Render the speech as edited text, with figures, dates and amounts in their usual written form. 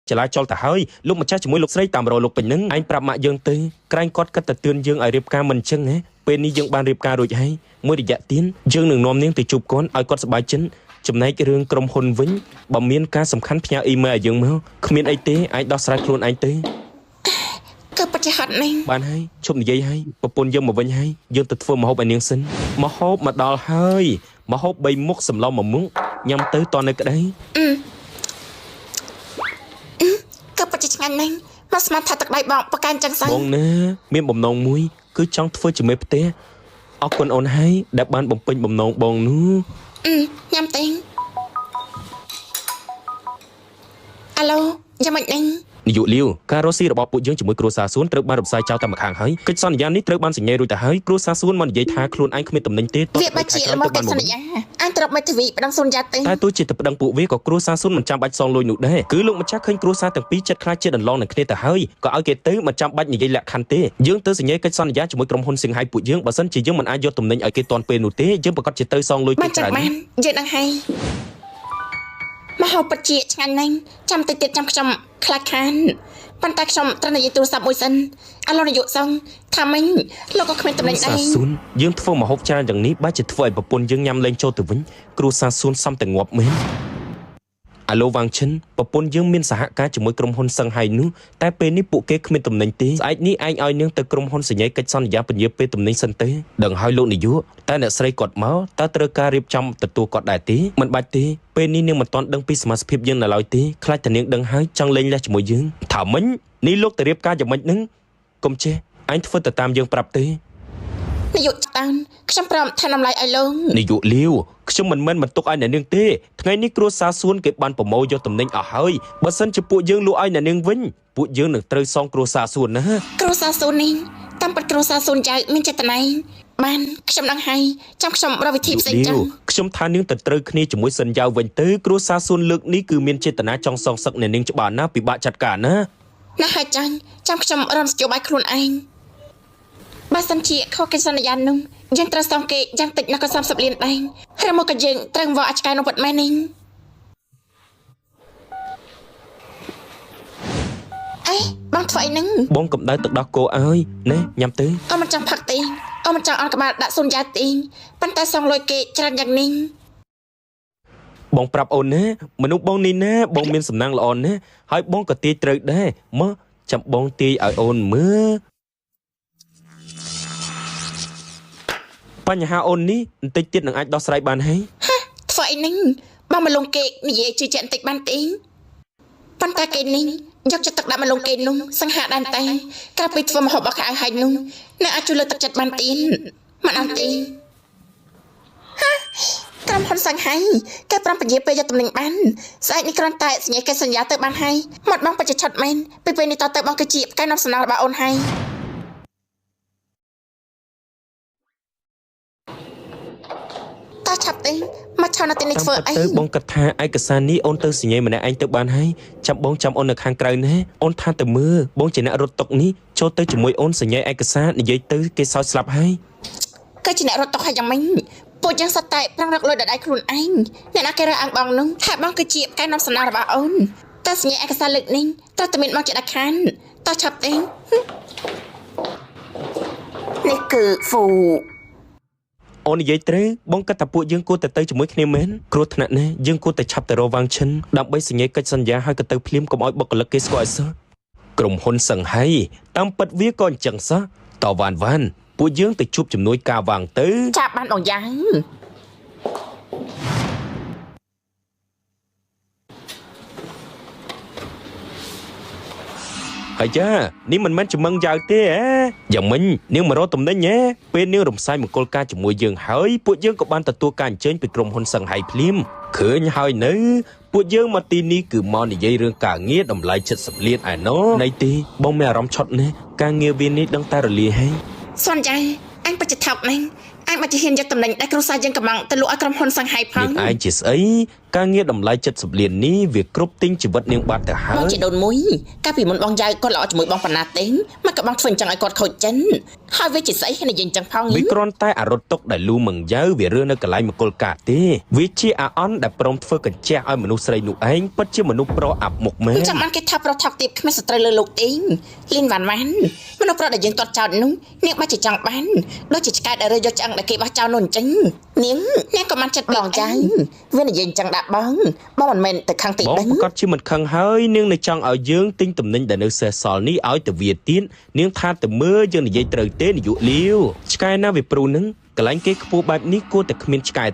ចលាចលទៅហើយលោកម្ចាស់ជាមួយលោកស្រីតាមរកលោកពេញនឹងឯងប្រាប់ម៉ាក់យើងទៅក្រែងគាត់គិតតែទឿនយើងឲ្យរៀបការមិនអញ្ចឹងហ៎ពេលនេះយើងបានរៀបការរួចហើយមួយរយៈទៀតយើងនឹងនាំនាងទៅជួបគាត់ឲ្យគាត់សប្បាយចិត្តចំណែករឿងក្រុមហ៊ុនវិញបើមានការសំខាន់ផ្ញើអ៊ីមែលឲ្យយើងមកគ្មានអីទេអាចដោះស្រាយខ្លួនឯងទេក៏ប្រតិហត្តនេះបានហើយឈប់និយាយហើយប្រពន្ធយើងមកវិញហើយយើងទៅធ្វើម្ហូបឲ្យនាងសិនម្ហូបមកដល់ហើយម្ហូប3មុខសម្ល1មុខញ៉ាំទៅតនៅក្តីក៏ប្រតិឆ្ងាញ់នេះមកស្មានថាទឹកដៃបងប្រកាន់ចឹងសោះបងណាមានបំណងមួយគឺចង់ធ្វើជាមេផ្ទះអរគុណអូនហើយដែលបានបំពេញបំណងបងនោះញ៉ាំទេអាឡូយ៉ាងម៉េចនេះនាយកលាវការរស់ស៊ីរបស់ពួកយើងជាមួយគ្រួសារសួនត្រូវបានរំសាយចោលតែម្ខាងហើយកិច្ចសន្យានេះត្រូវបានសញ្ញារួចទៅហើយគ្រួសារសួនមកនិយាយថាខ្លួនឯងគ្មានតំណែងទេវាបាច់ជាមកកិច្ចសន្យាអញត្រូវមកទិវីប្តឹងសួនយ៉ាទេតែទោះជាទៅប្តឹងពួកវាក៏គ្រួសារសួនមិនចាំបាច់សងលុយនោះដែរគឺលោកម្ចាស់ឃើញគ្រួសារទាំងពីរចិត្តខ្លាចជាដន្លងនឹងគ្នាទៅហើយក៏ឲ្យគេទៅមិនចាំបាច់និយាយលក្ខខណ្ឌទេយើងទៅសញ្ញាកិច្ចសន្យាជាមួយក្រុមហ៊ុនសៀងហៃពួកយើងបើសិនជាយើងមិនអាចយកតំណែងឲ្យគេទាន់ពេលនោះទេយើងប្រកាសជាទៅសងលុយគេច្រើនបានយើងនឹងហើយមកហៅពិតជាឆ្ងាញ់ណាស់ចាំតិចទៀតចាំខ្ញុំខ្លាចខានប៉ុន្តែខ្ញុំត្រូវនិយាយទូរស័ព្ទមួយសិនអាឡូនាយកសងថាមិញលោកក៏គ្មានតំណែងដែរស៊ុនយើងធ្វើម្ហូបច្រើនយ៉ាងនេះបែរជាធ្វើឲ្យប្រពន្ធយើងញ៉ាំលេងចូលទៅវិញគ្រួសារស៊ុនសំតែងាប់មែនអាឡូវ៉ាងឈិនប្រពន្ធយើងមានសហការជាមួយក្រុមហ៊ុនសឹងហៃនោះតែពេលនេះពួកគេគ្មានតំណែងទេស្អែកនេះឯងឲ្យនាងទៅក្រុមហ៊ុនសញ្ញាកិច្ចសន្យាពន្យាពេលតំណែងសិនទេដឹងហើយលោកនាយកតែអ្នកស្រីគាត់មកតើត្រូវការរៀបចំទទួលគាត់ដែរទេមិនបាច់ទេពេលនេះនាងមិនទាន់ដឹងពីសមាជិកយើងនៅឡើយទេខ្លាចតែនាងដឹងហើយចង់លេងលះជាមួយយើងថាមិញនេះលោកទៅរៀបការយ៉ាងម៉េចនឹងកុំចេះអញធ្វើទៅតាមយើងប្រាប់ទេនាយកតានខ្ញុំព្រមថាតម្លៃឲ្យលោកនាយកលាវខ្ញុំមិនមែនបន្ទុកឲ្យអ្នកនាងទេថ្ងៃនេះគ្រួសារសួនគេបានប្រមូលយកតំណែងអស់ហើយបើសិនជាពួកយើងលក់ឲ្យអ្នកនាងវិញពួកយើងនឹងត្រូវសងគ្រួសារសួនណាគ្រួសារសួននេះតាមពិតគ្រួសារសួនចៅមានចេតនាបានខ្ញុំដឹងហើយចាំខ្ញុំរកវិធីផ្សេងចឹងខ្ញុំថានាងទៅត្រូវគ្នាជាមួយសិនយ៉ាវវិញទៅគ្រួសារសួនលើកនេះគឺមានចេតនាចង់សងសឹកអ្នកនាងច្បាស់ណាពិបាកចាត់ការណាហើយចាញ់ចាំខ្ញុំរំស្យោបាយខ្លួនឯងបើសិនជាខុសកិច្ចសន្យានោះយើងត្រូវសងគេយ៉ាងតិចណាស់ក៏30លានដែរហើយមកក៏យើងត្រូវវល់អាចកាយនោះពិតមែននេះអេបងធ្វើអីហ្នឹងបងកំដៅទឹកដោះគោឲ្យណែញ៉ាំទៅអូមិនចង់ផឹកទេអូមិនចង់អន់ក្បាលដាក់សុនយ៉ាទេប៉ុន្តែសងលុយគេច្រើនយ៉ាងនេះបងប្រាប់អូនណាមនុស្សបងនេះណាបងមានសំណាងល្អណាហើយបងក៏ទាយត្រូវដែរមកចាំបងទាយឲ្យអូនមើលបញ្ហាអូននេះបន្តិចទៀតនឹងអាចដោះស្រាយបានហើយធ្វើអីហ្នឹងបងមកលងគេនិយាយជឿជាក់បន្តិចបានទេប៉ុន្តែគេនេះយកចិត្តទុកដាក់មកលងគេនោះសង្ហាដែនតែក្រៅពីធ្វើម្ហូបរបស់គេឲ្យហើយនោះនៅអាចជួយលើកទឹកចិត្តបានទៀតមិនអត់ទេក្រុមហ៊ុនសង្ហៃគេប្រាំពជាពេលយកតំណែងបានស្អែកនេះគ្រាន់តែសញ្ញាកិច្ចសន្យាទៅបានហើយមកបងបច្ចុប្បន្នមែនពីពេលនេះតទៅបងគឺជាផ្កាយនាំសំណងរបស់អូនហើយតើឆាប់ទេមកឆានទីនេះធ្វើអីទៅបងគិតថាឯកសារនេះអូនទៅសញ្ញាម្នាក់ឯងទៅបានហើយចាំបងចាំអូននៅខាងក្រៅណាអូនថាទៅមើលបងជាអ្នករត់តុកនេះចូលទៅជាមួយអូនសញ្ញាឯកសារនិយាយទៅគេសោចស្លាប់ហើយគឺជាអ្នករត់តុកហើយយ៉ាងម៉េចពួកយើងសត្វតែប្រឹងរកលុយដល់ដៃខ្លួនឯងអ្នកណាគេរើអាងបងនោះថាបងគឺជាផ្កាយនាំសំណងរបស់អូនតែសញ្ញាឯកសារលើកនេះត្រូវតែមានបងជាដាច់ខានតើឆាប់ទេនេះគឺហ្វូអូននិយាយត្រូវបងគិតថាពួកយើងគួរតែទៅជាមួយគ្នាមែនគ្រោះថ្នាក់ណាយើងគួរតែឆាប់ទៅរកវាងឈិនដើម្បីសញ្ញាកិច្ចសន្យាឲ្យក៏ទៅភ្លាមកុំឲ្យបុគ្គលិកគេស្គាល់ឲ្យសោះក្រុមហ៊ុនសឹងហៃតាមពិតវាក៏អញ្ចឹងសោះតវ៉ាន់ពួកយើងទៅជួបជំនួយការវាងទៅចាប់បានបងយ៉ាងហើយចានេះមិនមែនចម្ឹងយ៉ាវទេយ៉ាងមិញនាងមករកតំណែងពេលនាងរំសាយមង្គលការជាមួយយើងហើយពួកយើងក៏បានទទួលការអញ្ជើញពីក្រុមហ៊ុនសឹងហៃភ្លាមឃើញហើយនៅពួកយើងមកទីនេះគឺមកនិយាយរឿងការងារតម្លៃ70លានឯណោនៃទីបងមានអារម្មណ៍ឆត់ណាស់ការងារវានេះដឹងតែរលាយហើយសន្យាអញពិតជាថោកណាស់ អាចមកជាហ៊ានយកតំណែងដែលគ្រួសារយើងកំងទៅលក់ឲ្យក្រុមហ៊ុនសង្ហៃផង នាងឯងជាស្អីការងារតម្លៃ70លាននេះវាគ្រប់ទិញជីវិតនាងបាត់ទៅហើ បង យ ជាដូនមួយកាលពីមុនបងយ៉ៅគាត់ល្អជាមួយបងប៉ុណ្ណាទេមកក៏បងធ្វើអញ្ចឹងឲ្យគាត់ខូចចិនហើយវាជាស្អីហ៊ាននិយាយអញ្ចឹងផង វាគ្រាន់តែអារត់ទុកដែលលូមឹងយ៉ៅវារើនៅកន្លែងមង្គលការទេវាជាអាអន់ដែលព្រមធ្វើកញ្ចក់ឲ្យមនុស្សស្រីនោះឯងពិតជាមនុស្សប្រុសអាប់មុខមែន ចាំបានគេថាប្រុសថោកទាបគ្មានស្ត្រីលើលោកទេលីនវ៉ាន់មនុស្សប្រុសដែលយើងទាត់ចោលនោះនាងបាច់ជាចង់បានដូចជាឆ្កែដែលរើយកឆ្អឹងដែលគេបោះចោលនោះអញ្ចឹងនាងក៏បានចិត្តបងចៅវានិយាយអញ្ចឹងដាក់បងមិនមែនទៅខាងទី បង ដឹង ប្រកាសជាមិនខឹងហើយនាងនៅចង់ឲ្យយើងទិញទំនិញដែលនៅសេសសល់នេះឲ្យទៅវាទៀតនាងថាទៅមើលយើងនិយាយត្រូវទេនាយកលាវឆ្កែណាវាព្រុសនឹងកន្លែងគេខ្ពស់បែបនេះគួរតែគ្មានឆ្កែ